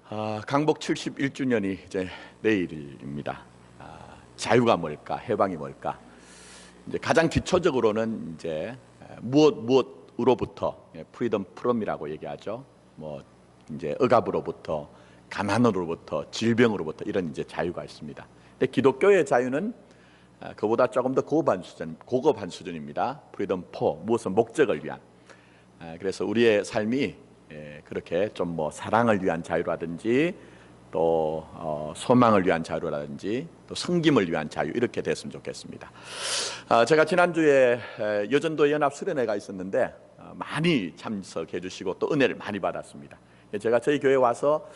강복 71주년이 이제 내일입니다. 자유가 뭘까, 해방이 뭘까? 이제 가장 기초적으로는 이제 무엇으로부터 프리덤 프롬이라고 얘기하죠. 뭐 이제 억압으로부터, 가난으로부터, 질병으로부터 이런 이제 자유가 있습니다. 근데 기독교의 자유는 그보다 조금 더 고급한 수준입니다. 프리덤 포, 무엇은 목적을 위한. 그래서 우리의 삶이 그렇게 좀 뭐 사랑을 위한 자유라든지 또 소망을 위한 자유라든지 또 섬김을 위한 자유 이렇게 됐으면 좋겠습니다. 제가 지난주에 여전도 연합 수련회가 있었는데 많이 참석해 주시고 또 은혜를 많이 받았습니다. 제가 저희 교회 와서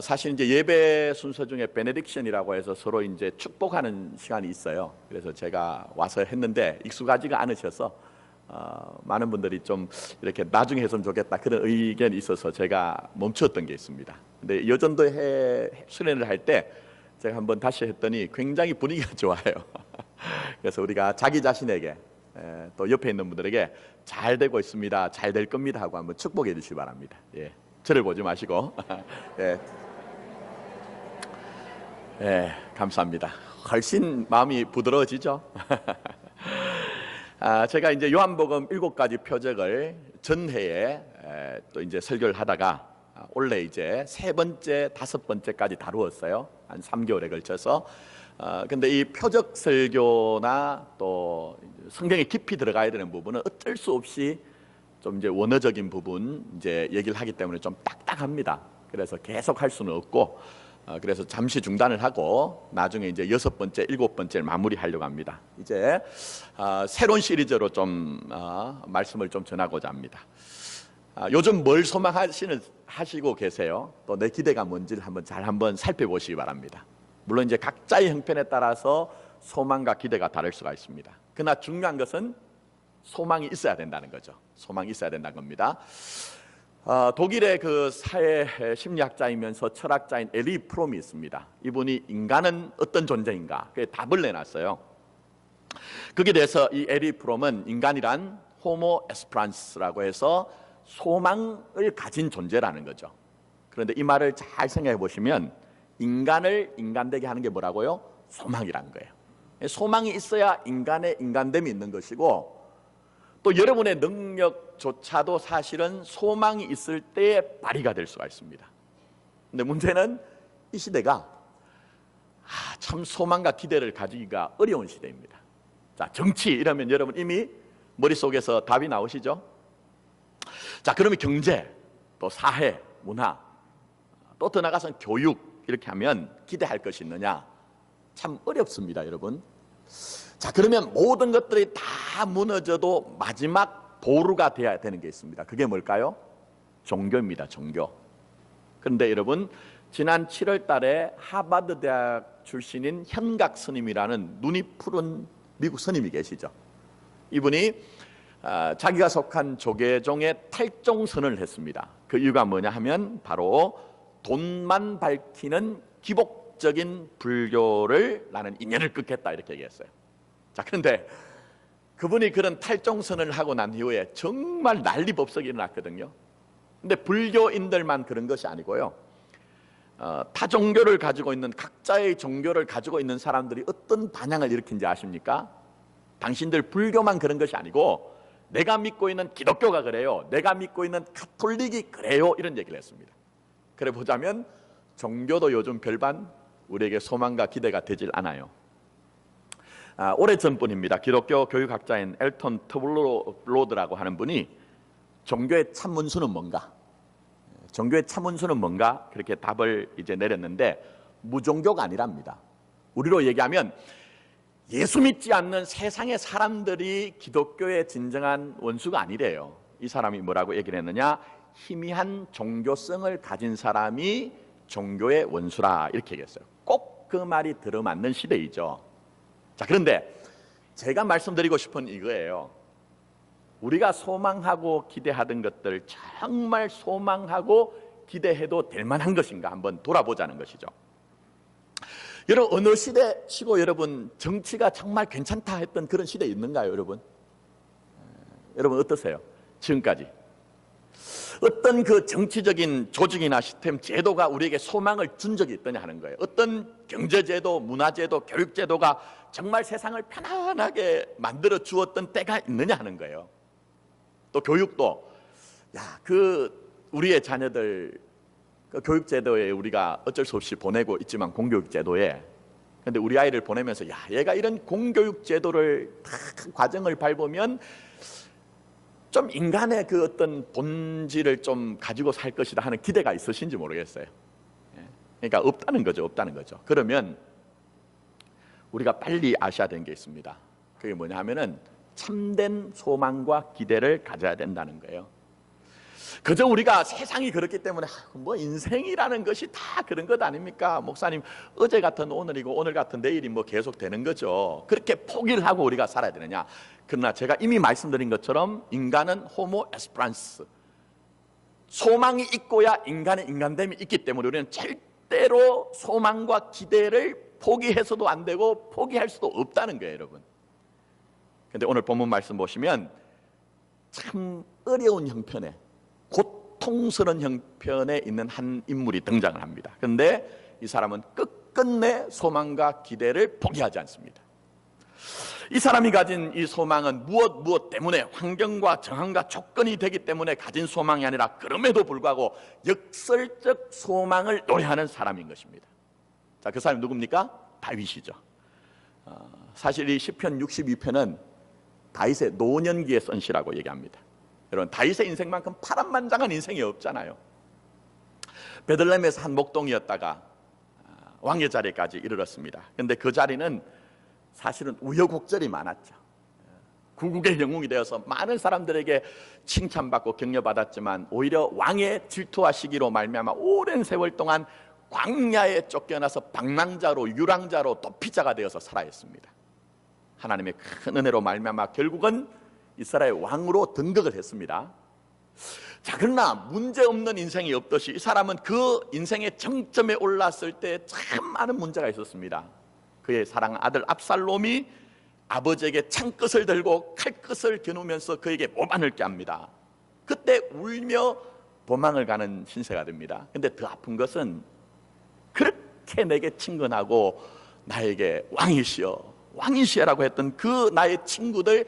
사실 이제 예배 순서 중에 베네딕션이라고 해서 서로 이제 축복하는 시간이 있어요. 그래서 제가 와서 했는데 익숙하지가 않으셔서 많은 분들이 좀 이렇게 나중에 했으면 좋겠다 그런 의견이 있어서 제가 멈췄던 게 있습니다. 근데 여전도 수련을 할 때 제가 한번 다시 했더니 굉장히 분위기가 좋아요. 그래서 우리가 자기 자신에게 또 옆에 있는 분들에게 잘 되고 있습니다, 잘 될 겁니다 하고 한번 축복해 주시기 바랍니다. 예, 저를 보지 마시고. 감사합니다. 훨씬 마음이 부드러워지죠. 제가 이제 요한복음 7가지 표적을 전해에 또 이제 설교를 하다가 원래 이제 3번째, 5번째까지 다루었어요. 한 3개월에 걸쳐서. 근데 이 표적 설교나 또 성경에 깊이 들어가야 되는 부분은 어쩔 수 없이 좀 이제 원어적인 부분 이제 얘기를 하기 때문에 좀 딱딱합니다. 그래서 계속 할 수는 없고, 그래서 잠시 중단을 하고 나중에 이제 6번째, 7번째를 마무리하려고 합니다. 이제 새로운 시리즈로 좀 말씀을 좀 전하고자 합니다. 요즘 뭘 소망하시고 계세요? 또 내 기대가 뭔지를 한번 살펴보시기 바랍니다. 물론 이제 각자의 형편에 따라서 소망과 기대가 다를 수가 있습니다. 그러나 중요한 것은 소망이 있어야 된다는 거죠. 소망이 있어야 된다는 겁니다. 독일의 그 사회 심리학자이면서 철학자인 에리 프롬이 있습니다. 이분이 인간은 어떤 존재인가 그 답을 내놨어요. 거기에 대해서 이 에리 프롬은 인간이란 호모 에스프란스라고 해서 소망을 가진 존재라는 거죠. 그런데 이 말을 잘 생각해 보시면 인간을 인간되게 하는 게 뭐라고요? 소망이라는 거예요. 소망이 있어야 인간의 인간됨이 있는 것이고, 또 여러분의 능력조차도 사실은 소망이 있을 때 발휘가 될 수가 있습니다. 근데 문제는 이 시대가 참 소망과 기대를 가지기가 어려운 시대입니다. 자, 정치 이러면 여러분 이미 머릿속에서 답이 나오시죠? 자, 그러면 경제, 또 사회, 문화, 또 더 나아가서는 교육 이렇게 하면 기대할 것이 있느냐? 참 어렵습니다, 여러분. 자, 그러면 모든 것들이 다 무너져도 마지막 보루가 돼야 되는 게 있습니다. 그게 뭘까요? 종교입니다. 종교. 그런데 여러분, 지난 7월 달에 하버드 대학 출신인 현각 스님이라는 눈이 푸른 미국 스님이 계시죠. 이분이 자기가 속한 조계종의 탈종 선언을 했습니다. 그 이유가 뭐냐 하면 바로 돈만 밝히는 기복적인 불교를 나는 인연을 끊겠다 이렇게 얘기했어요. 자, 그런데 그분이 그런 탈종선언을 하고 난 이후에 정말 난리법석이 일어났거든요. 근데 불교인들만 그런 것이 아니고요, 타 종교를 가지고 있는, 각자의 종교를 가지고 있는 사람들이 어떤 반향을 일으킨지 아십니까? 당신들 불교만 그런 것이 아니고 내가 믿고 있는 기독교가 그래요, 내가 믿고 있는 가톨릭이 그래요, 이런 얘기를 했습니다. 그래 보자면 종교도 요즘 별반 우리에게 소망과 기대가 되질 않아요. 오래전뿐입니다. 기독교 교육학자인 엘턴 터블로드라고 하는 분이 종교의 참문수는 뭔가, 종교의 참문수는 뭔가 그렇게 답을 이제 내렸는데 무종교가 아니랍니다. 우리로 얘기하면 예수 믿지 않는 세상의 사람들이 기독교의 진정한 원수가 아니래요. 이 사람이 뭐라고 얘기를 했느냐? 희미한 종교성을 가진 사람이 종교의 원수라 이렇게 얘기했어요. 꼭 그 말이 들어맞는 시대이죠. 자, 그런데 제가 말씀드리고 싶은 이거예요. 우리가 소망하고 기대하던 것들 정말 소망하고 기대해도 될 만한 것인가 한번 돌아보자는 것이죠. 여러분, 어느 시대 치고 여러분 정치가 정말 괜찮다 했던 그런 시대에 있는가요, 여러분? 여러분 어떠세요? 지금까지 어떤 그 정치적인 조직이나 시스템, 제도가 우리에게 소망을 준 적이 있더냐 하는 거예요. 어떤 경제제도, 문화제도, 교육제도가 정말 세상을 편안하게 만들어 주었던 때가 있느냐 하는 거예요. 또 교육도, 우리의 자녀들 그 교육제도에 우리가 어쩔 수 없이 보내고 있지만, 공교육제도에. 근데 우리 아이를 보내면서 얘가 이런 공교육제도를 다 과정을 밟으면 좀 인간의 그 어떤 본질을 좀 가지고 살 것이다 하는 기대가 있으신지 모르겠어요. 그러니까 없다는 거죠. 그러면 우리가 빨리 아셔야 되는 게 있습니다. 그게 뭐냐 하면은 참된 소망과 기대를 가져야 된다는 거예요. 그저 우리가 세상이 그렇기 때문에 뭐 인생이라는 것이 다 그런 것 아닙니까? 목사님, 어제 같은 오늘이고 오늘 같은 내일이 뭐 계속 되는 거죠. 그렇게 포기를 하고 우리가 살아야 되느냐? 그러나 제가 이미 말씀드린 것처럼 인간은 호모 에스프란스, 소망이 있고야 인간의 인간됨이 있기 때문에 우리는 절대로 소망과 기대를 포기해서도 안 되고 포기할 수도 없다는 거예요, 여러분. 근데 오늘 본문 말씀 보시면 참 어려운 형편에, 고통스러운 형편에 있는 한 인물이 등장을 합니다. 그런데 이 사람은 끝끝내 소망과 기대를 포기하지 않습니다. 이 사람이 가진 이 소망은 무엇 때문에, 환경과 정황과 조건이 되기 때문에 가진 소망이 아니라 그럼에도 불구하고 역설적 소망을 노래하는 사람인 것입니다. 자, 그 사람이 누굽니까? 다윗이죠. 사실 이 시편 62편은 다윗의 노년기에 쓴 시라고 얘기합니다. 여러분, 다윗의 인생만큼 파란만장한 인생이 없잖아요. 베들레헴에서 한 목동이었다가 왕의 자리까지 이르렀습니다. 그런데 그 자리는 사실은 우여곡절이 많았죠. 구국의 영웅이 되어서 많은 사람들에게 칭찬받고 격려받았지만 오히려 왕의 질투와 시기로 말미암아 오랜 세월 동안 광야에 쫓겨나서 방랑자로, 유랑자로, 도피자가 되어서 살아있습니다. 하나님의 큰 은혜로 말미암아 결국은 이스라엘 왕으로 등극을 했습니다. 자, 그러나 문제없는 인생이 없듯이 이 사람은 그 인생의 정점에 올랐을 때 참 많은 문제가 있었습니다. 그의 사랑하는 아들 압살롬이 아버지에게 창끝을 들고 칼끝을 겨누면서 그에게 모반을 꾀합니다. 그때 울며 도망을 가는 신세가 됩니다. 근데 더 아픈 것은 그렇게 내게 친근하고 나에게 왕이시여라고 했던 그 나의 친구들,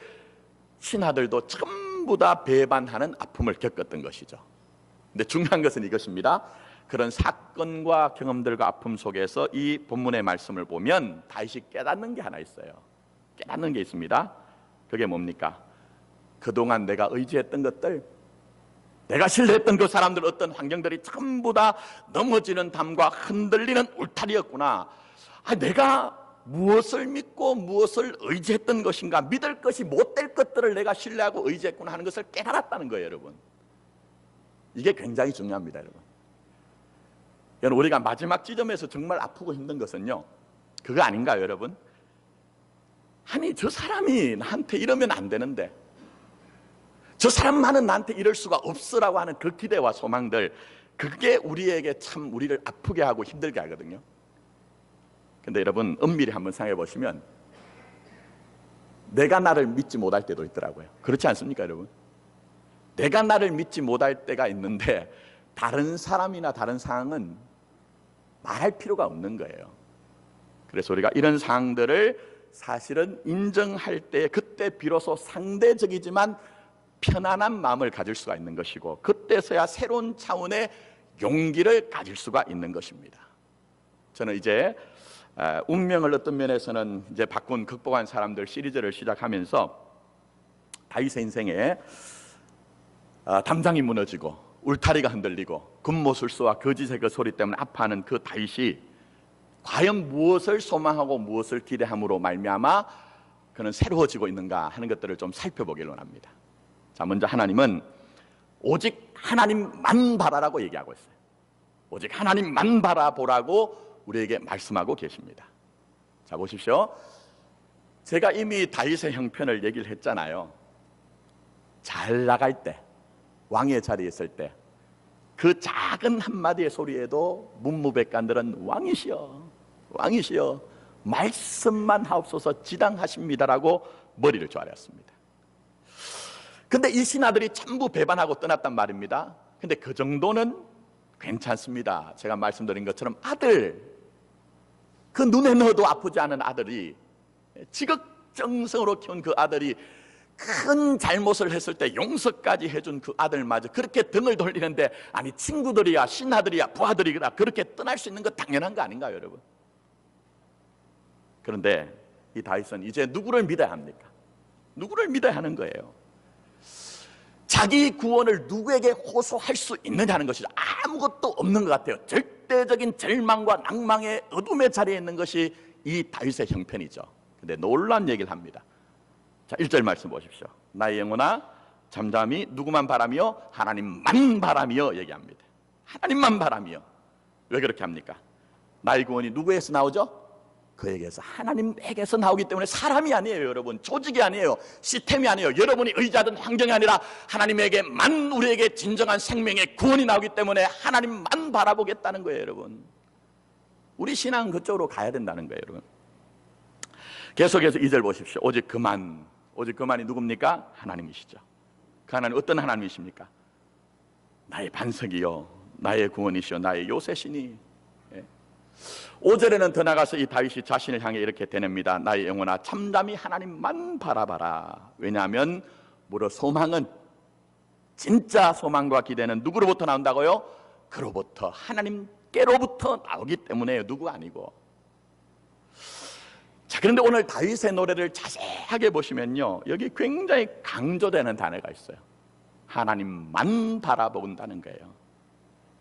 신하들도 전부 다 배반하는 아픔을 겪었던 것이죠. 근데 중요한 것은 이것입니다. 그런 사건과 경험들과 아픔 속에서 이 본문의 말씀을 보면 다윗이 깨닫는 게 하나 있어요. 깨닫는 게 있습니다. 그게 뭡니까? 그동안 내가 의지했던 것들, 내가 신뢰했던 그 사람들, 어떤 환경들이 전부 다 넘어지는 담과 흔들리는 울타리였구나. 내가 무엇을 믿고 무엇을 의지했던 것인가, 믿을 것이 못될 것들을 내가 신뢰하고 의지했구나 하는 것을 깨달았다는 거예요, 여러분. 이게 굉장히 중요합니다, 여러분. 우리가 마지막 지점에서 정말 아프고 힘든 것은요, 그거 아닌가요, 여러분? 아니, 저 사람이 나한테 이러면 안 되는데, 저 사람만은 나한테 이럴 수가 없으라고 하는 그 기대와 소망들, 그게 우리에게 참 우리를 아프게 하고 힘들게 하거든요. 근데 여러분, 엄밀히 한번 생각해 보시면 내가 나를 믿지 못할 때도 있더라고요. 그렇지 않습니까, 여러분? 내가 나를 믿지 못할 때가 있는데 다른 사람이나 다른 상황은 말할 필요가 없는 거예요. 그래서 우리가 이런 상황들을 사실은 인정할 때, 그때 비로소 상대적이지만 편안한 마음을 가질 수가 있는 것이고, 그때서야 새로운 차원의 용기를 가질 수가 있는 것입니다. 저는 이제 운명을 어떤 면에서는 이제 바꾼, 극복한 사람들 시리즈를 시작하면서 다윗의 인생에 담장이 무너지고 울타리가 흔들리고 군모술수와 거짓의 그 소리 때문에 아파하는 그 다윗이 과연 무엇을 소망하고 무엇을 기대함으로 말미암아 그는 새로워지고 있는가 하는 것들을 좀 살펴보기를 원합니다. 자, 먼저 하나님은 오직 하나님만 바라라고 얘기하고 있어요. 오직 하나님만 바라보라고 우리에게 말씀하고 계십니다. 자, 보십시오. 제가 이미 다윗의 형편을 얘기를 했잖아요. 잘 나갈 때, 왕의 자리에 있을 때 그 작은 한마디의 소리에도 문무백관들은 왕이시여 말씀만 하옵소서 지당하십니다라고 머리를 조아렸습니다. 근데 이 신하들이 전부 배반하고 떠났단 말입니다. 근데 그 정도는 괜찮습니다. 제가 말씀드린 것처럼 아들, 그 눈에 넣어도 아프지 않은 아들이, 지극정성으로 키운 그 아들이 큰 잘못을 했을 때 용서까지 해준 그 아들마저 그렇게 등을 돌리는데, 아니 친구들이야 신하들이야 부하들이라 그렇게 떠날 수 있는 거 당연한 거 아닌가요, 여러분? 그런데 이 다윗은 이제 누구를 믿어야 합니까? 누구를 믿어야 하는 거예요? 자기 구원을 누구에게 호소할 수 있느냐는 것이죠. 아무것도 없는 것 같아요. 절대적인 절망과 낭망의 어둠의 자리에 있는 것이 이 다윗의 형편이죠. 근데 놀라운 얘기를 합니다. 자, 1절 말씀 보십시오. 나의 영혼아 잠잠히 누구만 바라며? 하나님만 바라며 얘기합니다. 하나님만 바라며. 왜 그렇게 합니까? 나의 구원이 누구에서 나오죠? 그에게서, 하나님에게서 나오기 때문에, 사람이 아니에요, 여러분. 조직이 아니에요. 시스템이 아니에요. 여러분이 의지하던 환경이 아니라 하나님에게만, 우리에게 진정한 생명의 구원이 나오기 때문에 하나님만 바라보겠다는 거예요, 여러분. 우리 신앙은 그쪽으로 가야 된다는 거예요, 여러분. 계속해서 2절 보십시오. 오직 그만이 누굽니까? 하나님이시죠. 그 하나님 어떤 하나님이십니까? 나의 반석이요, 나의 구원이시요, 나의 요새시니. 5절에는 더 나가서 이 다윗이 자신을 향해 이렇게 대냅니다. 나의 영혼아 잠잠히 하나님만 바라봐라. 왜냐하면 무릇 소망은, 진짜 소망과 기대는 누구로부터 나온다고요? 그로부터, 하나님께로부터 나오기 때문에요. 누구 아니고. 자, 그런데 오늘 다윗의 노래를 자세하게 보시면요, 여기 굉장히 강조되는 단어가 있어요. 하나님만 바라본다는 거예요.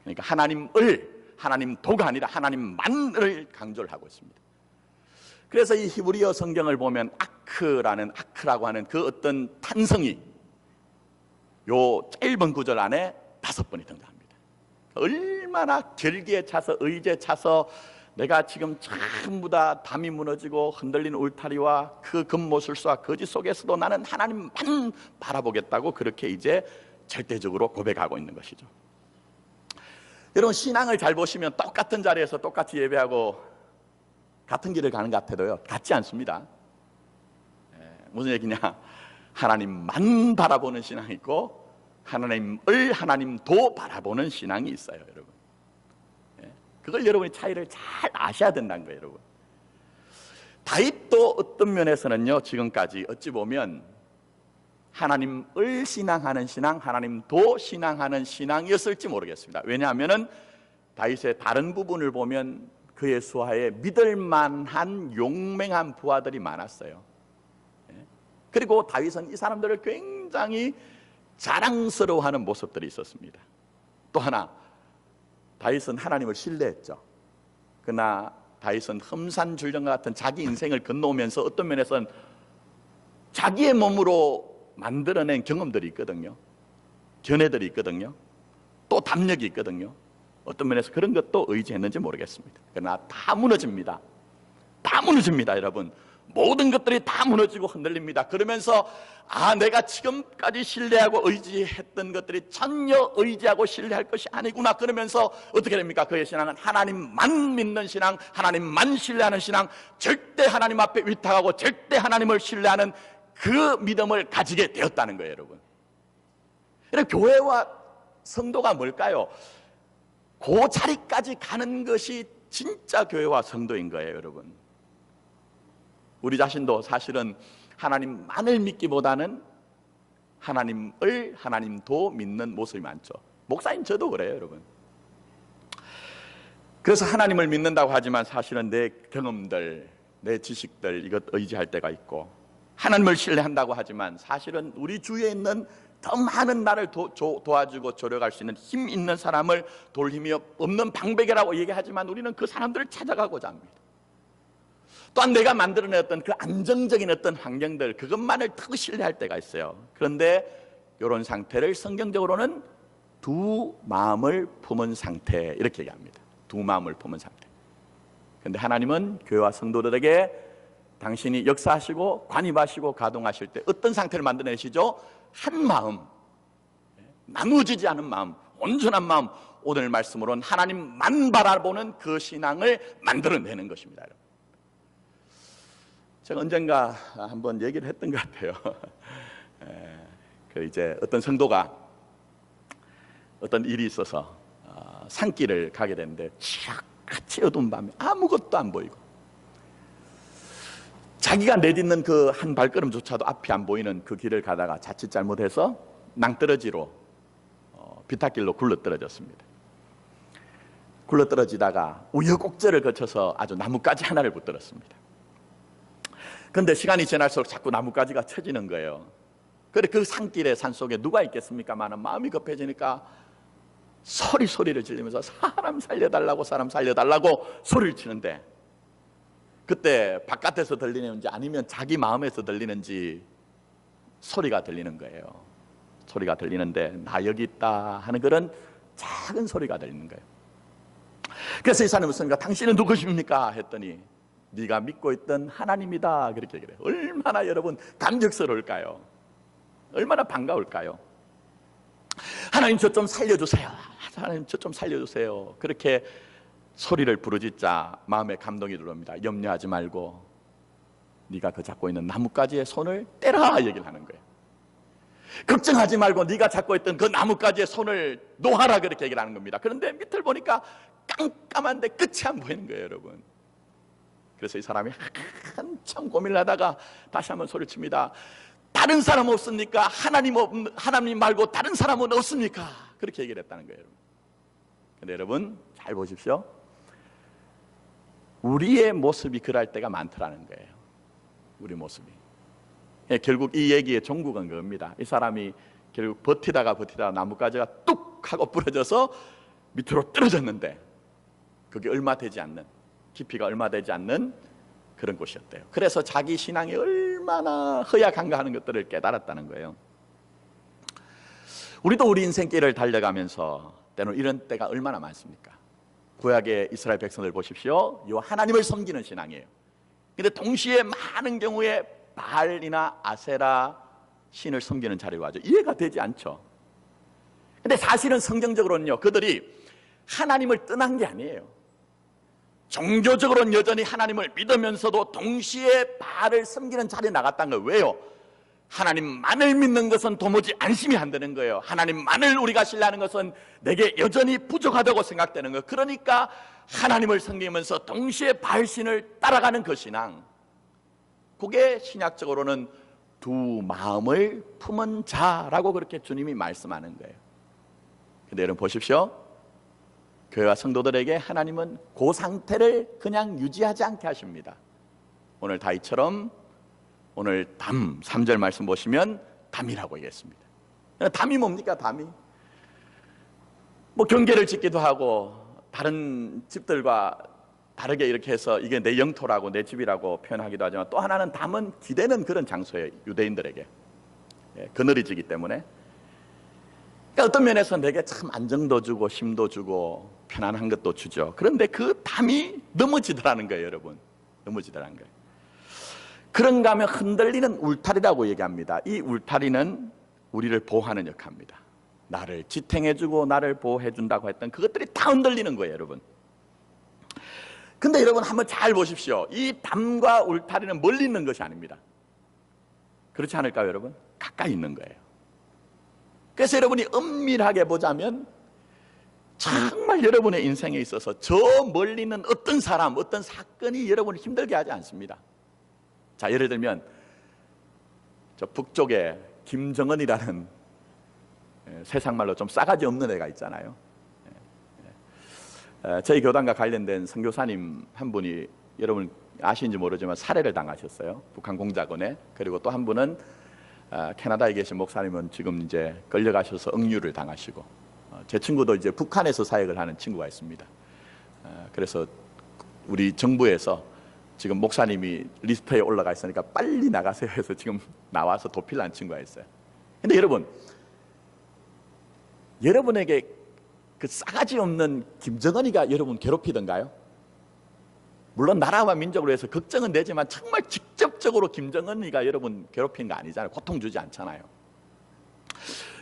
그러니까 하나님도가 아니라 하나님만을 강조를 하고 있습니다. 그래서 이 히브리어 성경을 보면 아크라고 하는 그 어떤 탄성이 요 짧은 구절 안에 5번이 등장합니다. 얼마나 결기에 차서, 의지에 차서 내가 지금 전부 다 담이 무너지고 흔들린 울타리와 그 금모술수와 거짓 속에서도 나는 하나님만 바라보겠다고 그렇게 이제 절대적으로 고백하고 있는 것이죠. 여러분, 신앙을 잘 보시면 똑같은 자리에서 똑같이 예배하고 같은 길을 가는 것 같아도요, 같지 않습니다. 무슨 얘기냐? 하나님만 바라보는 신앙이 있고 하나님도 바라보는 신앙이 있어요, 여러분. 그걸 여러분이 차이를 잘 아셔야 된다는 거예요, 여러분. 다윗도 어떤 면에서는요, 지금까지 어찌 보면 하나님을 신앙하는 신앙, 하나님도 신앙하는 신앙이었을지 모르겠습니다. 왜냐하면 다윗의 다른 부분을 보면 그의 수하에 믿을 만한 용맹한 부하들이 많았어요. 그리고 다윗은 이 사람들을 굉장히 자랑스러워하는 모습들이 있었습니다. 또 하나, 다윗은 하나님을 신뢰했죠. 그러나 다윗은 험산줄령과 같은 자기 인생을 건너오면서 어떤 면에서는 자기의 몸으로 만들어낸 경험들이 있거든요. 견해들이 있거든요. 또 담력이 있거든요. 어떤 면에서 그런 것도 의지했는지 모르겠습니다. 그러나 다 무너집니다. 다 무너집니다, 여러분. 모든 것들이 다 무너지고 흔들립니다. 그러면서 내가 지금까지 신뢰하고 의지했던 것들이 전혀 의지하고 신뢰할 것이 아니구나. 그러면서 어떻게 됩니까? 그의 신앙은 하나님만 믿는 신앙, 하나님만 신뢰하는 신앙, 절대 하나님 앞에 위탁하고 절대 하나님을 신뢰하는 그 믿음을 가지게 되었다는 거예요, 여러분. 교회와 성도가 뭘까요? 그 자리까지 가는 것이 진짜 교회와 성도인 거예요, 여러분. 우리 자신도 사실은 하나님만을 믿기보다는 하나님도 믿는 모습이 많죠. 목사인 저도 그래요, 여러분. 그래서 하나님을 믿는다고 하지만 사실은 내 경험들, 내 지식들, 이것 의지할 때가 있고, 하나님을 신뢰한다고 하지만 사실은 우리 주위에 있는 더 많은 나를 도와주고 조력할 수 있는 힘 있는 사람을 돌 힘이 없는 방백이라고 얘기하지만 우리는 그 사람들을 찾아가고자 합니다. 또한 내가 만들어냈던 그 안정적인 어떤 환경들, 그것만을 더 신뢰할 때가 있어요. 그런데 이런 상태를 성경적으로는 두 마음을 품은 상태, 이렇게 얘기합니다. 두 마음을 품은 상태. 그런데 하나님은 교회와 성도들에게 당신이 역사하시고 관입하시고 가동하실 때 어떤 상태를 만들어내시죠? 한 마음, 나누어지지 않은 마음, 온전한 마음, 오늘 말씀으로는 하나님만 바라보는 그 신앙을 만들어내는 것입니다. 제가 언젠가 한번 얘기를 했던 것 같아요. 그 이제 어떤 성도가 어떤 일이 있어서 산길을 가게 되는데 쥐약같이 어두운 밤에 아무것도 안 보이고 자기가 내딛는 그 한 발걸음조차도 앞이 안 보이는 그 길을 가다가 자칫 잘못해서 낭떠러지로 비탈길로 굴러떨어졌습니다. 굴러떨어지다가 우여곡절을 거쳐서 아주 나뭇가지 하나를 붙들었습니다. 그런데 시간이 지날수록 자꾸 나뭇가지가 처지는 거예요. 그래 그 산길에 산속에 누가 있겠습니까만 마음이 급해지니까 소리를 지르면서 사람 살려달라고 소리를 치는데 그때 바깥에서 들리는지 아니면 자기 마음에서 들리는지 소리가 들리는 거예요. 소리가 들리는데 나 여기 있다 하는 그런 작은 소리가 들리는 거예요. 그래서 이 사람은 묻습니다. 당신은 누구십니까? 했더니 네가 믿고 있던 하나님이다 그렇게 얘기해요. 얼마나 여러분 감격스러울까요? 얼마나 반가울까요? 하나님 저 좀 살려주세요. 하나님 저 좀 살려주세요. 그렇게 소리를 부르짖자 마음에 감동이 들어옵니다. 염려하지 말고 네가 그 잡고 있는 나뭇가지의 손을 떼라 얘기를 하는 거예요. 걱정하지 말고 네가 잡고 있던 그 나뭇가지의 손을 놓아라 그렇게 얘기를 하는 겁니다. 그런데 밑을 보니까 깜깜한데 끝이 안 보이는 거예요, 여러분. 그래서 이 사람이 한참 고민을 하다가 다시 한번 소리를 칩니다. 다른 사람 없습니까? 하나님 말고 다른 사람은 없습니까? 그렇게 얘기를 했다는 거예요, 여러분. 근데 여러분 잘 보십시오. 우리의 모습이 그럴 때가 많더라는 거예요. 우리 모습이. 결국 이 얘기의 종국은 그겁니다. 이 사람이 결국 버티다가 나뭇가지가 뚝 하고 부러져서 밑으로 떨어졌는데 그게 얼마 되지 않는, 깊이가 얼마 되지 않는 그런 곳이었대요. 그래서 자기 신앙이 얼마나 허약한가 하는 것들을 깨달았다는 거예요. 우리도 우리 인생길을 달려가면서 때로는 이런 때가 얼마나 많습니까? 구약의 이스라엘 백성들 보십시오. 이 하나님을 섬기는 신앙이에요. 근데 동시에 많은 경우에 바알이나 아세라 신을 섬기는 자리로 가죠. 이해가 되지 않죠. 근데 사실은 성경적으로는요, 그들이 하나님을 떠난 게 아니에요. 종교적으로는 여전히 하나님을 믿으면서도 동시에 바알을 섬기는 자리에 나갔다는 거예요. 왜요? 하나님만을 믿는 것은 도무지 안심이 안 되는 거예요. 하나님만을 우리가 신뢰하는 것은 내게 여전히 부족하다고 생각되는 거예요. 그러니까 하나님을 섬기면서 동시에 바알신을 따라가는 그 신앙, 그게 신약적으로는 두 마음을 품은 자라고 그렇게 주님이 말씀하는 거예요. 근데 여러분 보십시오. 교회와 성도들에게 하나님은 그 상태를 그냥 유지하지 않게 하십니다. 오늘 다윗처럼 오늘 담 3절 말씀 보시면 담이라고 얘기했습니다. 담이 뭡니까? 담이 뭐 경계를 짓기도 하고 다른 집들과 다르게 이렇게 해서 이게 내 영토라고 내 집이라고 표현하기도 하지만 또 하나는 담은 기대는 그런 장소예요. 유대인들에게 그늘이지기 때문에. 그러니까 어떤 면에서 내게 참 안정도 주고 힘도 주고 편안한 것도 주죠. 그런데 그 담이 넘어지더라는 거예요, 여러분. 넘어지더라는 거예요. 그런가 하면 흔들리는 울타리라고 얘기합니다. 이 울타리는 우리를 보호하는 역할입니다. 나를 지탱해주고 나를 보호해준다고 했던 그것들이 다 흔들리는 거예요, 여러분. 근데 여러분 한번 잘 보십시오. 이 담과 울타리는 멀리 있는 것이 아닙니다. 그렇지 않을까요, 여러분? 가까이 있는 거예요. 그래서 여러분이 엄밀하게 보자면 정말 여러분의 인생에 있어서 저 멀리 있는 어떤 사람, 어떤 사건이 여러분을 힘들게 하지 않습니다. 자, 예를 들면 저 북쪽에 김정은이라는 세상 말로 좀 싸가지 없는 애가 있잖아요. 저희 교단과 관련된 선교사님 한 분이 여러분 아시는지 모르지만 살해를 당하셨어요. 북한 공작원에. 그리고 또 한 분은 캐나다에 계신 목사님은 지금 이제 끌려가셔서 억류를 당하시고, 제 친구도 이제 북한에서 사역을 하는 친구가 있습니다. 그래서 우리 정부에서 지금 목사님이 리스트에 올라가 있으니까 빨리 나가세요 해서 지금 나와서 도피를 친구가 있어요. 근데 여러분, 여러분에게 그 싸가지 없는 김정은이가 여러분 괴롭히던가요? 물론 나라와 민족으로 해서 걱정은 되지만 정말 직접적으로 김정은이가 여러분 괴롭힌 거 아니잖아요. 고통 주지 않잖아요.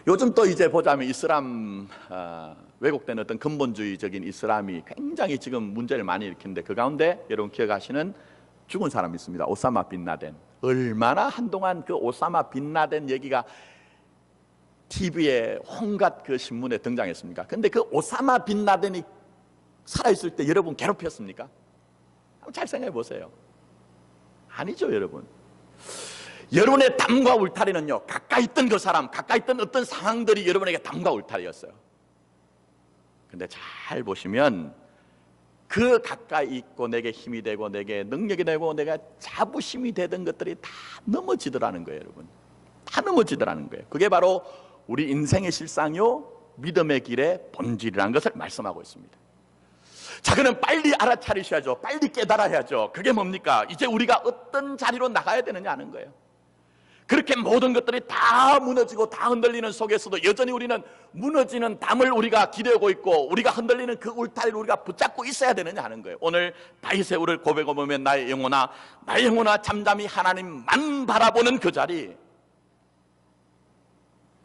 요즘 또 이제 보자면 이슬람, 왜곡된 어떤 근본주의적인 이슬람이 굉장히 지금 문제를 많이 일으키는데 그 가운데 여러분 기억하시는 죽은 사람이 있습니다. 오사마 빈 라덴. 얼마나 한동안 그 오사마 빈 라덴 얘기가 TV에 온갖 그 신문에 등장했습니까? 근데 그 오사마 빈 라덴이 살아있을 때 여러분 괴롭혔습니까? 한번 잘 생각해 보세요. 아니죠, 여러분. 여러분의 담과 울타리는요, 가까이 있던 그 사람, 가까이 있던 어떤 상황들이 여러분에게 담과 울타리였어요. 근데 잘 보시면 그 가까이 있고 내게 힘이 되고 내게 능력이 되고 내가 자부심이 되던 것들이 다 넘어지더라는 거예요, 여러분. 다 넘어지더라는 거예요. 그게 바로 우리 인생의 실상요, 믿음의 길의 본질이라는 것을 말씀하고 있습니다. 자, 그럼 빨리 알아차리셔야죠. 빨리 깨달아야죠. 그게 뭡니까? 이제 우리가 어떤 자리로 나가야 되느냐 하는 거예요. 그렇게 모든 것들이 다 무너지고 다 흔들리는 속에서도 여전히 우리는 무너지는 담을 우리가 기대고 있고 우리가 흔들리는 그 울타리를 우리가 붙잡고 있어야 되느냐 하는 거예요. 오늘 다윗의 우를 고백해 보면 나의 영혼아 잠잠히 하나님만 바라보는 그 자리,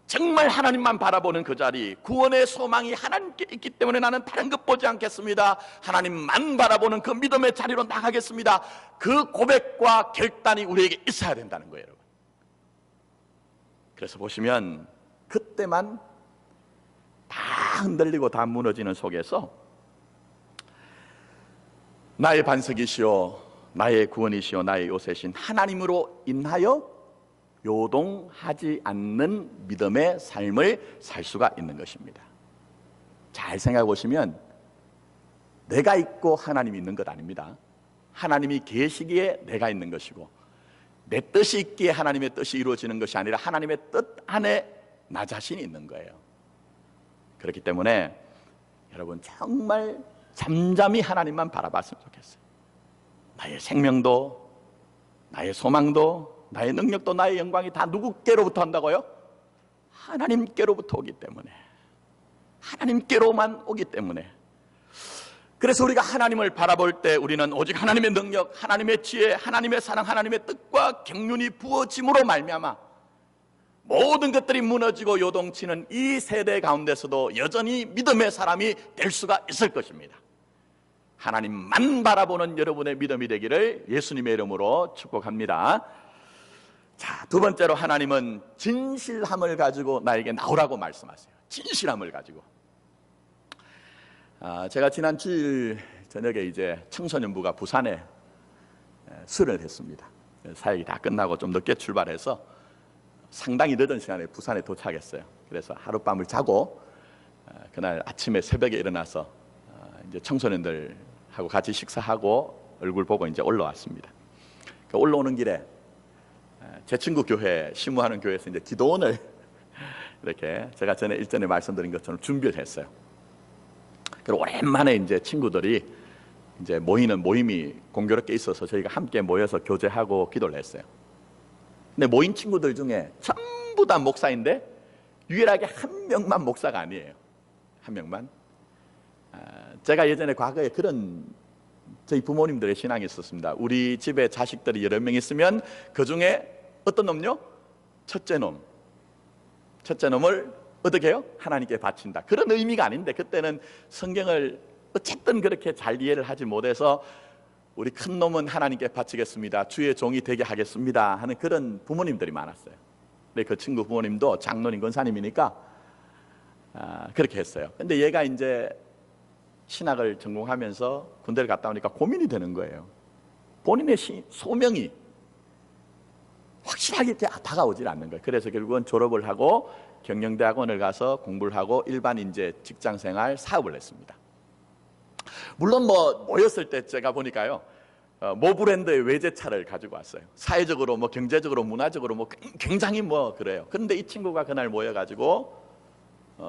정말 하나님만 바라보는 그 자리, 구원의 소망이 하나님께 있기 때문에 나는 다른 것 보지 않겠습니다. 하나님만 바라보는 그 믿음의 자리로 나가겠습니다. 그 고백과 결단이 우리에게 있어야 된다는 거예요, 여러분. 그래서 보시면 그때만 다 흔들리고 다 무너지는 속에서 나의 반석이시오, 나의 구원이시오, 나의 요새신 하나님으로 인하여 요동하지 않는 믿음의 삶을 살 수가 있는 것입니다. 잘 생각해 보시면 내가 있고 하나님이 있는 것 아닙니다. 하나님이 계시기에 내가 있는 것이고 내 뜻이 있기에 하나님의 뜻이 이루어지는 것이 아니라 하나님의 뜻 안에 나 자신이 있는 거예요. 그렇기 때문에 여러분 정말 잠잠히 하나님만 바라봤으면 좋겠어요. 나의 생명도 나의 소망도 나의 능력도 나의 영광이 다 누구께로부터 한다고요? 하나님께로부터 오기 때문에, 하나님께로만 오기 때문에. 그래서 우리가 하나님을 바라볼 때 우리는 오직 하나님의 능력, 하나님의 지혜, 하나님의 사랑, 하나님의 뜻과 경륜이 부어짐으로 말미암아 모든 것들이 무너지고 요동치는 이 세대 가운데서도 여전히 믿음의 사람이 될 수가 있을 것입니다. 하나님만 바라보는 여러분의 믿음이 되기를 예수님의 이름으로 축복합니다. 자, 두 번째로 하나님은 진실함을 가지고 나에게 나오라고 말씀하세요. 진실함을 가지고. 제가 지난 주일 저녁에 이제 청소년부가 부산에 수련을 했습니다. 사역이 다 끝나고 좀 늦게 출발해서 상당히 늦은 시간에 부산에 도착했어요. 그래서 하룻밤을 자고 그날 아침에 새벽에 일어나서 이제 청소년들하고 같이 식사하고 얼굴 보고 이제 올라왔습니다. 올라오는 길에 제 친구 교회, 심우하는 교회에서 이제 기도원을 이렇게 제가 전에 일전에 말씀드린 것처럼 준비를 했어요. 그리고 오랜만에 이제 친구들이 이제 모이는 모임이 공교롭게 있어서 저희가 함께 모여서 교제하고 기도를 했어요. 근데 모인 친구들 중에 전부 다 목사인데 유일하게 한 명만 목사가 아니에요. 한 명만. 제가 예전에 과거에 그런 저희 부모님들의 신앙이 있었습니다. 우리 집에 자식들이 여러 명 있으면 그 중에 어떤 놈요? 첫째 놈을 어떻게 해요? 하나님께 바친다. 그런 의미가 아닌데 그때는 성경을 어쨌든 그렇게 잘 이해를 하지 못해서 우리 큰 놈은 하나님께 바치겠습니다, 주의 종이 되게 하겠습니다 하는 그런 부모님들이 많았어요. 근데 그 친구 부모님도 장로님 권사님이니까 그렇게 했어요. 근데 얘가 이제 신학을 전공하면서 군대를 갔다 오니까 고민이 되는 거예요. 본인의 소명이 확실하게 이렇게 다가오질 않는 거예요. 그래서 결국은 졸업을 하고 경영대학원을 가서 공부를 하고 일반 이제 직장생활 사업을 했습니다. 물론 모였을 때 제가 보니까요, 모 브랜드의 외제차를 가지고 왔어요. 사회적으로 경제적으로 문화적으로 굉장히 그래요. 그런데 이 친구가 그날 모여가지고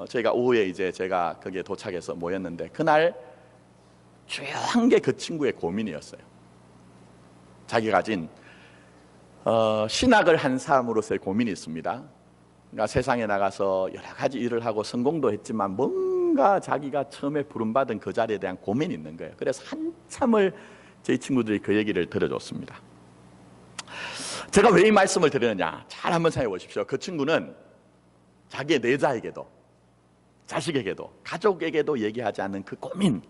저희가 오후에 이제 제가 거기에 도착해서 모였는데 그날 중요한 게 그 친구의 고민이었어요. 자기가 가진 신학을 한 사람으로서의 고민이 있습니다. 그러니까 세상에 나가서 여러 가지 일을 하고 성공도 했지만 뭔가 자기가 처음에 부름받은 그 자리에 대한 고민이 있는 거예요. 그래서 한참을 저희 친구들이 그 얘기를 들어줬습니다. 제가 왜 이 말씀을 드리느냐, 잘 한번 생각해 보십시오. 그 친구는 자기의 내자에게도 자식에게도 가족에게도 얘기하지 않는 그 고민,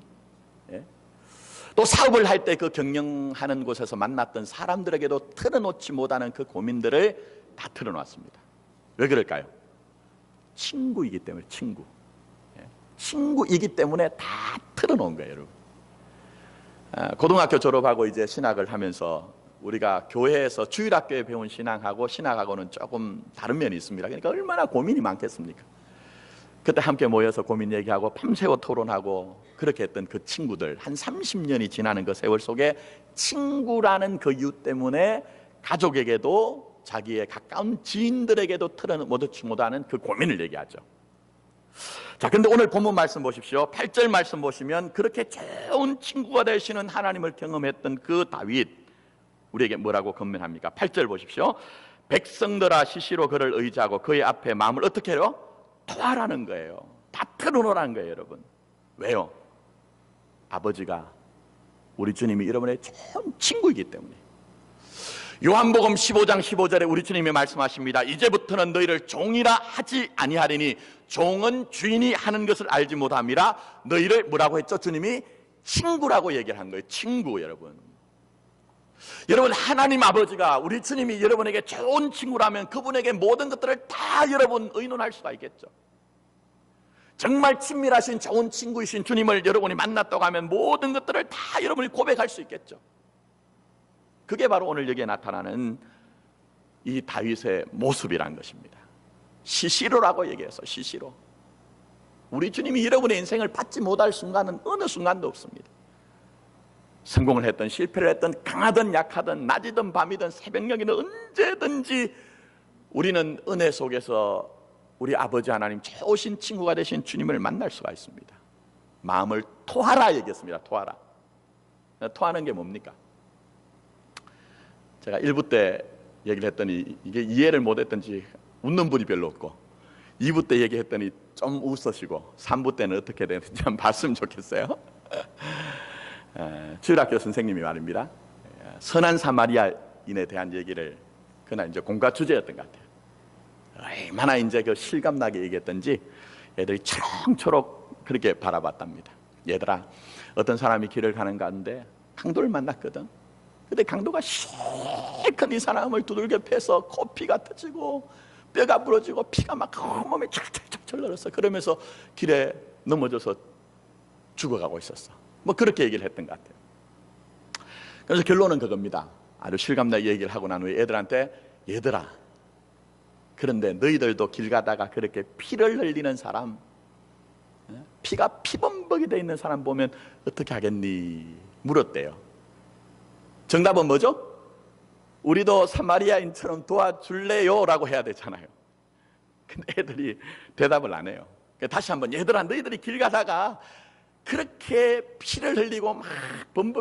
또 사업을 할 때 그 경영하는 곳에서 만났던 사람들에게도 털어놓지 못하는 그 고민들을 다 털어놨습니다. 왜 그럴까요? 친구이기 때문에 친구. 친구이기 때문에 다 틀어놓은 거예요, 여러분. 고등학교 졸업하고 이제 신학을 하면서 우리가 교회에서 주일학교에 배운 신앙하고 신학하고는 조금 다른 면이 있습니다. 그러니까 얼마나 고민이 많겠습니까? 그때 함께 모여서 고민 얘기하고 밤새워 토론하고 그렇게 했던 그 친구들, 한 30년이 지나는 그 세월 속에 친구라는 그 이유 때문에 가족에게도 자기의 가까운 지인들에게도 털어놓지 못하는 그 고민을 얘기하죠. 자, 근데 오늘 본문 말씀 보십시오. 8절 말씀 보시면 그렇게 좋은 친구가 되시는 하나님을 경험했던 그 다윗, 우리에게 뭐라고 건면합니까? 8절 보십시오. 백성들아 시시로 그를 의지하고 그의 앞에 마음을 어떻게 해요? 토하라는 거예요. 다 털어놓으라는 거예요, 여러분. 왜요? 아버지가, 우리 주님이 여러분의 좋은 친구이기 때문에. 요한복음 15장 15절에 우리 주님이 말씀하십니다. 이제부터는 너희를 종이라 하지 아니하리니 종은 주인이 하는 것을 알지 못함이라. 너희를 뭐라고 했죠? 주님이 친구라고 얘기를 한 거예요. 친구. 여러분, 하나님 아버지가, 우리 주님이 여러분에게 좋은 친구라면 그분에게 모든 것들을 다 여러분 의논할 수가 있겠죠. 정말 친밀하신 좋은 친구이신 주님을 여러분이 만났다고 하면 모든 것들을 다 여러분이 고백할 수 있겠죠. 그게 바로 오늘 여기에 나타나는 이 다윗의 모습이란 것입니다. 시시로라고 얘기해서 시시로. 우리 주님이 여러분의 인생을 받지 못할 순간은 어느 순간도 없습니다. 성공을 했든 실패를 했든 강하든 약하든 낮이든 밤이든 새벽녘이든 언제든지 우리는 은혜 속에서 우리 아버지 하나님 좋으신 친구가 되신 주님을 만날 수가 있습니다. 마음을 토하라 얘기했습니다. 토하라. 토하는 게 뭡니까? 제가 1부 때 얘기를 했더니 이게 이해를 못했던지 웃는 분이 별로 없고, 2부 때 얘기했더니 좀 웃으시고 3부 때는 어떻게 되는지 한번 봤으면 좋겠어요. 주일학교 선생님이 말입니다. 선한 사마리아인에 대한 얘기를 그날 이제 공과 주제였던 것 같아요. 얼마나 이제 그 실감나게 얘기했던지 애들이 초롱초록 그렇게 바라봤답니다. 얘들아, 어떤 사람이 길을 가는 가운데 강도를 만났거든. 근데 강도가 실컷 이 사람을 두들겨 패서 코피가 터지고 뼈가 부러지고 피가 막 온몸에 철철철 흘렀어. 그러면서 길에 넘어져서 죽어가고 있었어. 뭐 그렇게 얘기를 했던 것 같아요. 그래서 결론은 그겁니다. 아주 실감나게 얘기를 하고 난 후에 애들한테, 얘들아, 그런데 너희들도 길 가다가 그렇게 피를 흘리는 사람, 피가 피범벅이 돼 있는 사람 보면 어떻게 하겠니? 물었대요. 정답은 뭐죠? 우리도 사마리아인처럼 도와줄래요? 라고 해야 되잖아요. 근데 애들이 대답을 안 해요. 다시 한번, 얘들아, 너희들이 길 가다가 그렇게 피를 흘리고 막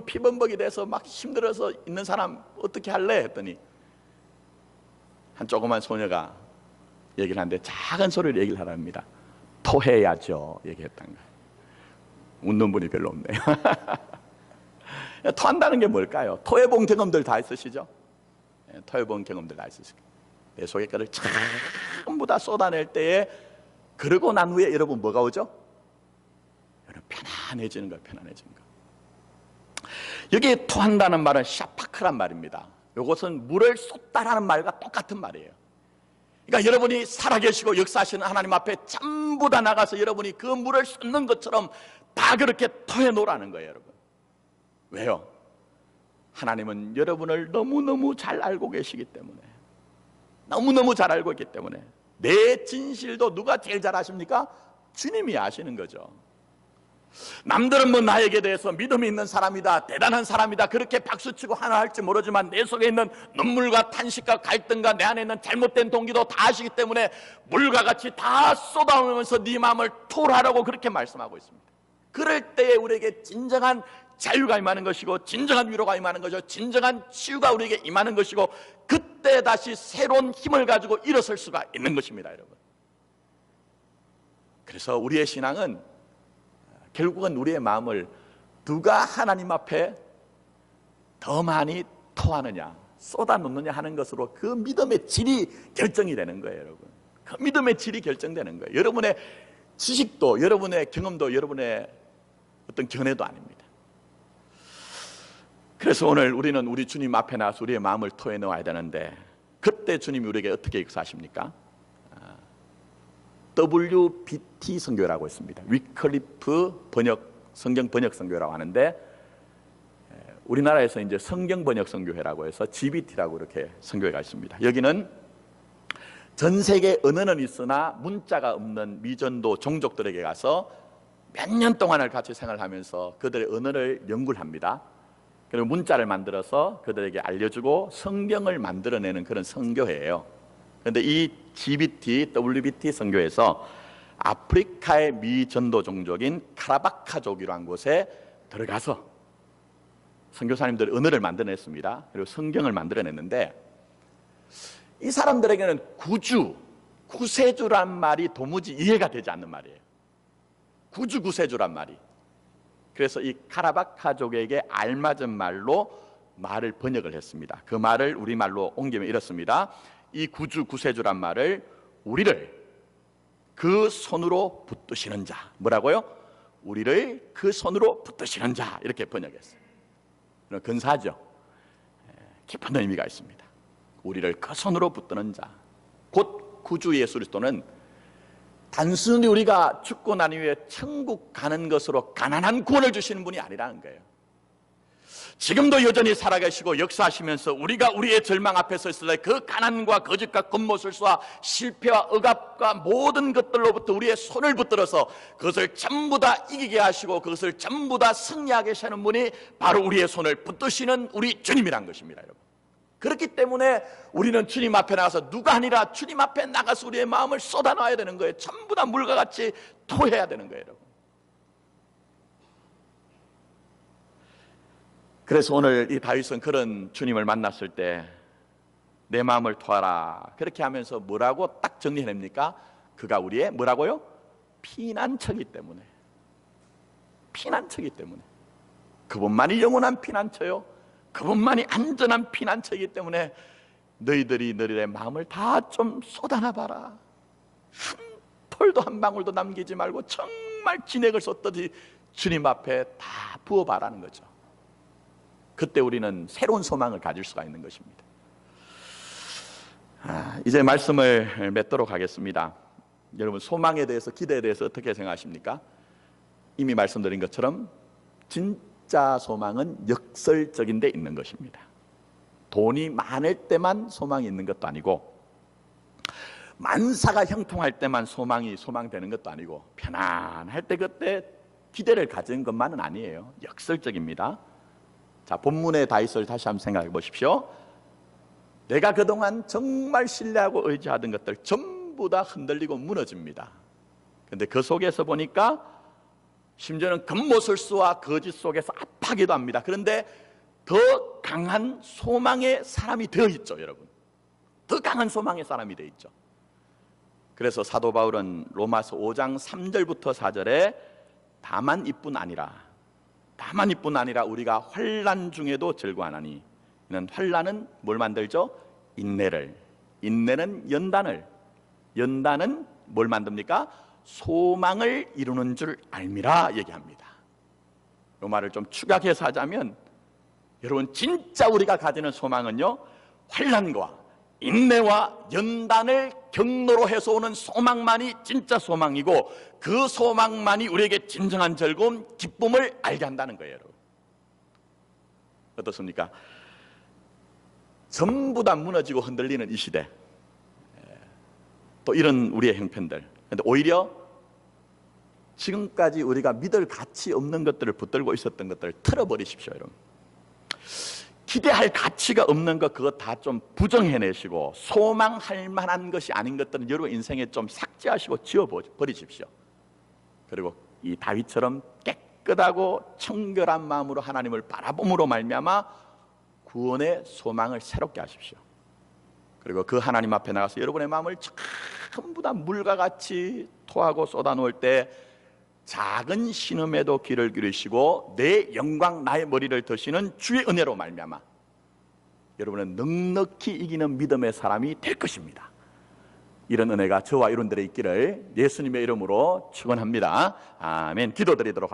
피범벅이 돼서 막 힘들어서 있는 사람 어떻게 할래? 했더니 한 조그만 소녀가 얘기를 하는데 작은 소리로 얘기를 하랍니다. 토해야죠. 얘기했던 거예요. 웃는 분이 별로 없네요. 토한다는 게 뭘까요? 토해본 경험들 다 있으시죠? 토해본 경험들 다 있으시죠? 내 속의 거를 전부 다 쏟아낼 때에, 그러고 난 후에 여러분 뭐가 오죠? 여러분 편안해지는 거예요. 편안해지는 거. 여기 토한다는 말은 샤파크란 말입니다. 이것은 물을 쏟다라는 말과 똑같은 말이에요. 그러니까 여러분이 살아계시고 역사하시는 하나님 앞에 전부 다 나가서 여러분이 그 물을 쏟는 것처럼 다 그렇게 토해 놓으라는 거예요, 여러분. 왜요? 하나님은 여러분을 너무너무 잘 알고 계시기 때문에, 너무너무 잘 알고 있기 때문에, 내 진실도 누가 제일 잘 아십니까? 주님이 아시는 거죠. 남들은 뭐 나에게 대해서 믿음이 있는 사람이다, 대단한 사람이다, 그렇게 박수치고 하나 할지 모르지만 내 속에 있는 눈물과 탄식과 갈등과 내 안에 있는 잘못된 동기도 다 아시기 때문에 물과 같이 다 쏟아오면서 네 마음을 토하라고 그렇게 말씀하고 있습니다. 그럴 때에 우리에게 진정한 자유가 임하는 것이고, 진정한 위로가 임하는 것이고, 진정한 치유가 우리에게 임하는 것이고, 그때 다시 새로운 힘을 가지고 일어설 수가 있는 것입니다, 여러분. 그래서 우리의 신앙은 결국은 우리의 마음을 누가 하나님 앞에 더 많이 토하느냐, 쏟아놓느냐 하는 것으로 그 믿음의 질이 결정이 되는 거예요, 여러분. 그 믿음의 질이 결정되는 거예요. 여러분의 지식도, 여러분의 경험도, 여러분의 어떤 견해도 아닙니다. 그래서 오늘 우리는 우리 주님 앞에 나와서 우리의 마음을 토해 넣어야 되는데, 그때 주님이 우리에게 어떻게 역사하십니까? WBT 선교라고 있습니다. 위클리프 성경 번역 선교라고 하는데, 우리나라에서 이제 성경 번역 선교회라고 해서 GBT라고 이렇게 선교회가 있습니다. 여기는 전 세계 언어는 있으나 문자가 없는 미전도 종족들에게 가서 몇 년 동안을 같이 생활하면서 그들의 언어를 연구를 합니다. 그리고 문자를 만들어서 그들에게 알려주고 성경을 만들어내는 그런 선교회예요. 그런데 이 GBT, WBT 선교에서 아프리카의 미전도 종족인 카라바카족이라는 곳에 들어가서 선교사님들의 언어를 만들어냈습니다. 그리고 성경을 만들어냈는데, 이 사람들에게는 구세주란 말이 도무지 이해가 되지 않는 말이에요. 구세주란 말이. 그래서 이 카라바카족에게 알맞은 말로 말을 번역을 했습니다. 그 말을 우리말로 옮기면 이렇습니다. 이 구세주란 말을 우리를 그 손으로 붙드시는 자. 뭐라고요? 우리를 그 손으로 붙드시는 자. 이렇게 번역했어요. 근사하죠. 깊은 의미가 있습니다. 우리를 그 손으로 붙드는 자, 곧 구주 예수 그리스도는 단순히 우리가 죽고 난 이후에 천국 가는 것으로 가난한 구원을 주시는 분이 아니라는 거예요. 지금도 여전히 살아계시고 역사하시면서 우리가 우리의 절망 앞에 서 있을 때 그 가난과 거짓과 겉모술수와 실패와 억압과 모든 것들로부터 우리의 손을 붙들어서 그것을 전부 다 이기게 하시고 그것을 전부 다 승리하게 하시는 분이 바로 우리의 손을 붙드시는 우리 주님이란 것입니다, 여러분. 그렇기 때문에 우리는 주님 앞에 나가서 누가 아니라 주님 앞에 나가서 우리의 마음을 쏟아놔야 되는 거예요. 전부 다 물과 같이 토해야 되는 거예요, 여러분. 그래서 오늘 이 다윗은 그런 주님을 만났을 때 내 마음을 토하라 그렇게 하면서 뭐라고 딱 정리해냅니까? 그가 우리의 뭐라고요? 피난처이기 때문에. 피난처이기 때문에. 그분만이 영원한 피난처요, 그분만이 안전한 피난처이기 때문에 너희들이 너희들의 마음을 다 좀 쏟아놔 봐라. 한 톨도 한 방울도 남기지 말고 정말 진액을 쏟듯이 주님 앞에 다 부어봐라는 거죠. 그때 우리는 새로운 소망을 가질 수가 있는 것입니다. 이제 말씀을 맺도록 하겠습니다. 여러분, 소망에 대해서, 기대에 대해서 어떻게 생각하십니까? 이미 말씀드린 것처럼 진짜 소망은 역설적인 데 있는 것입니다. 돈이 많을 때만 소망이 있는 것도 아니고, 만사가 형통할 때만 소망되는 것도 아니고, 편안할 때 그때 기대를 가진 것만은 아니에요. 역설적입니다. 자, 본문의 다윗을 다시 한번 생각해 보십시오. 내가 그동안 정말 신뢰하고 의지하던 것들 전부 다 흔들리고 무너집니다. 그런데 그 속에서 보니까 심지어는 겉모술수와 거짓 속에서 아파하기도 합니다. 그런데 더 강한 소망의 사람이 되어 있죠, 여러분. 더 강한 소망의 사람이 되어 있죠. 그래서 사도 바울은 로마서 5장 3절부터 4절에 다만 이뿐 아니라 우리가 환난 중에도 즐거워하나니, 이는 환난은 뭘 만들죠? 인내는 연단은 뭘 만듭니까? 소망을 이루는 줄 알미라 얘기합니다. 이 말을 좀 축약해서 하자면, 여러분, 진짜 우리가 가지는 소망은요, 환난과 인내와 연단을 경로로 해서 오는 소망만이 진짜 소망이고, 그 소망만이 우리에게 진정한 즐거움, 기쁨을 알게 한다는 거예요, 여러분. 어떻습니까? 전부 다 무너지고 흔들리는 이 시대, 또 이런 우리의 형편들, 그런데 오히려 지금까지 우리가 믿을 가치 없는 것들을 붙들고 있었던 것들을 틀어버리십시오, 여러분. 기대할 가치가 없는 것, 그거 다 좀 부정해내시고, 소망할 만한 것이 아닌 것들은 여러분 인생에 좀 삭제하시고 지워버리십시오. 그리고 이 다윗처럼 깨끗하고 청결한 마음으로 하나님을 바라봄으로 말미암아 구원의 소망을 새롭게 하십시오. 그리고 그 하나님 앞에 나가서 여러분의 마음을 전부 다 물과 같이 토하고 쏟아놓을 때 작은 신음에도 귀를 기울이시고 내 영광 나의 머리를 드시는 주의 은혜로 말미암아 여러분은 넉넉히 이기는 믿음의 사람이 될 것입니다. 이런 은혜가 저와 여러분들의 있기를 예수님의 이름으로 축원합니다. 아멘. 기도드리도록 하겠습니다.